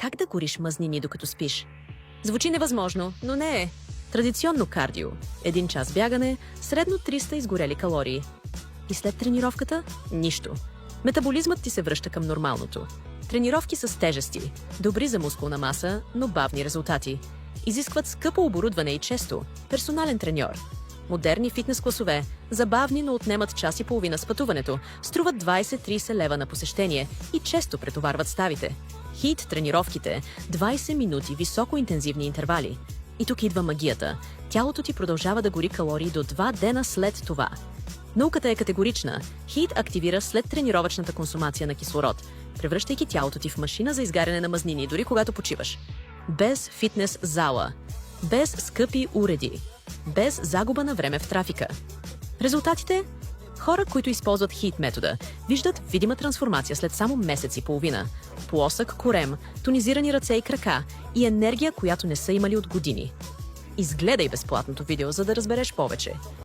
Как да гориш мазнини докато спиш? Звучи невъзможно, но не е. Традиционно кардио. 1 час бягане, средно 300 изгорели калории. И след тренировката – нищо. Метаболизмът ти се връща към нормалното. Тренировки с тежести, добри за мускулна маса, но бавни резултати. Изискват скъпо оборудване и често персонален треньор. Модерни фитнес класове, забавни, но отнемат час и половина с пътуването, струват 20-30 лева на посещение и често претоварват ставите. Хит тренировките – 20 минути високоинтензивни интервали. И тук идва магията. Тялото ти продължава да гори калории до 2 дена след това. Науката е категорична. Хит активира след тренировъчната консумация на кислород, превръщайки тялото ти в машина за изгаряне на мазнини, дори когато почиваш. Без фитнес зала, без скъпи уреди, без загуба на време в трафика. Резултатите? Хора, които използват хит метода, виждат видима трансформация след само месец и половина. Плосък корем, тонизирани ръце и крака и енергия, която не са имали от години. Изгледай безплатното видео, за да разбереш повече.